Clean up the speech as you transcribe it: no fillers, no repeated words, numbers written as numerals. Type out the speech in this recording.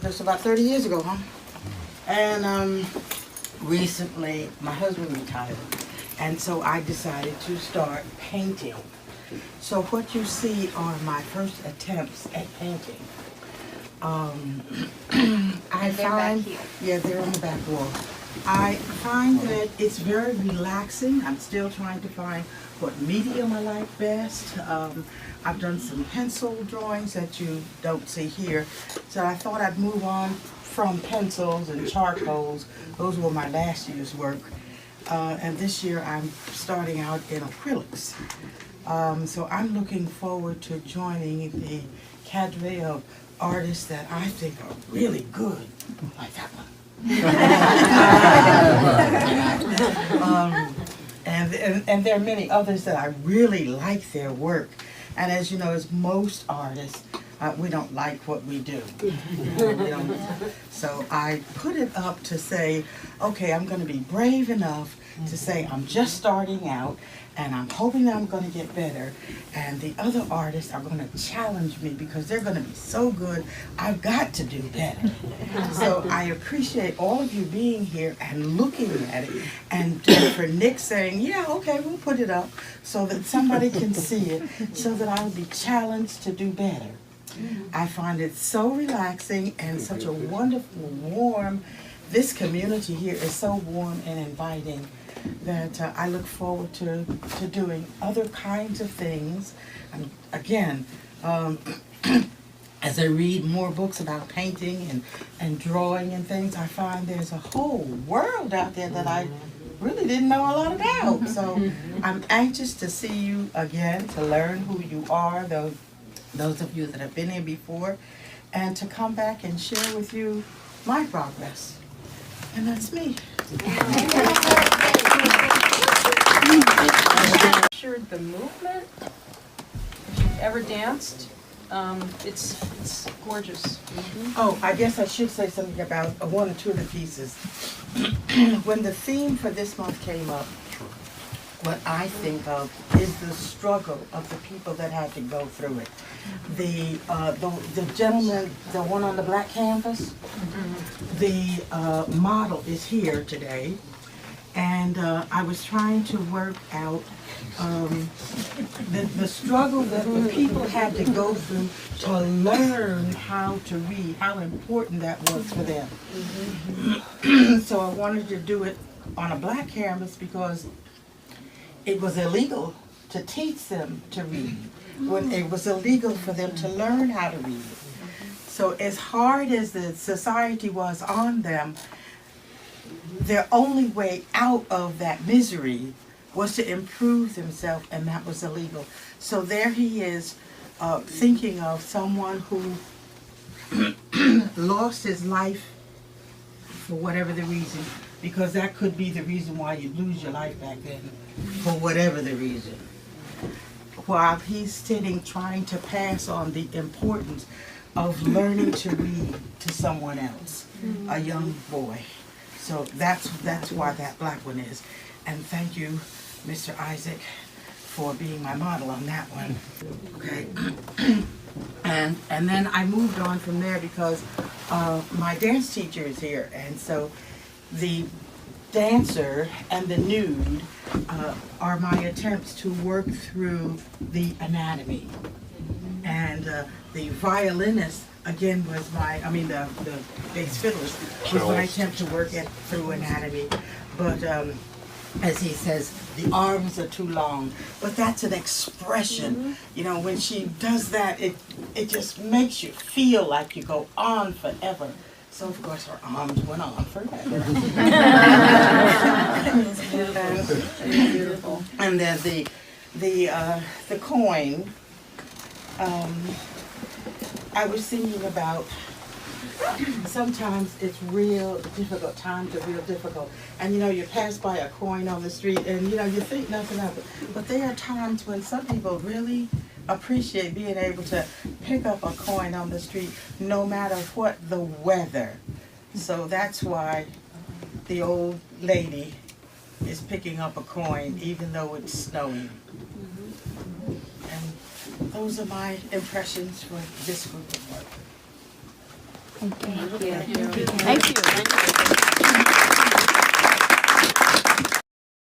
That's about 30 years ago, huh? And recently, my husband retired, and so I decided to start painting. So what you see are my first attempts at painting. I find, yeah, they're on the back wall. I find that it's very relaxing. I'm still trying to find what medium I like best. I've done some pencil drawings that you don't see here. So I thought I'd move on from pencils and charcoals. Those were my last year's work. And this year I'm starting out in acrylics. So I'm looking forward to joining the cadre of artists that I think are really good, like that one. And there are many others that I really like their work. And as you know, as most artists, we don't like what we do. So I put it up to say, okay, I'm going to be brave enough to say I'm just starting out, and I'm hoping that I'm going to get better, and the other artists are going to challenge me because they're going to be so good, I've got to do better. So I appreciate all of you being here and looking at it, and for Nick saying, yeah, okay, we'll put it up so that somebody can see it, so that I will be challenged to do better. I find it so relaxing and such a wonderful, warm, this community here is so warm and inviting that I look forward to doing other kinds of things. And again, as I read more books about painting and drawing and things, I find there's a whole world out there that I really didn't know a lot about. So I'm anxious to see you again, to learn who you are, those of you that have been here before, and to come back and share with you my progress. And that's me. Captured the movement. If you've ever danced, it's gorgeous. Oh, I guess I should say something about one or two of the pieces. When the theme for this month came up, what I think of is the struggle of the people that had to go through it. The gentleman, the one on the black canvas, the model is here today, and I was trying to work out the struggle that the people had to go through to learn how to read, how important that was for them. So I wanted to do it on a black canvas because it was illegal to teach them to read, when it was illegal for them to learn how to read. So as hard as the society was on them, their only way out of that misery was to improve themselves, and that was illegal. So there he is, thinking of someone who lost his life for whatever the reason, because that could be the reason why you lose your life back then, for whatever the reason. While he's sitting trying to pass on the importance of learning to read to someone else, a young boy. So that's why that black one is. And thank you, Mr. Isaac, for being my model on that one. Okay. And then I moved on from there because my dance teacher is here, and so the dancer and the nude are my attempts to work through the anatomy. And the violinist, again, was the bass fiddlist was my attempt to work it through anatomy. But as he says, the arms are too long. But that's an expression. You know, when she does that, it just makes you feel like you go on forever. So of course her arms went on forever. Beautiful. And then the coin, I was thinking about, sometimes it's real difficult, times are real difficult. And you know, you pass by a coin on the street and you know, you think nothing of it. But there are times when some people really appreciate being able to pick up a coin on the street no matter what the weather. So that's why the old lady is picking up a coin even though it's snowing. And those are my impressions for this group of work. Thank you.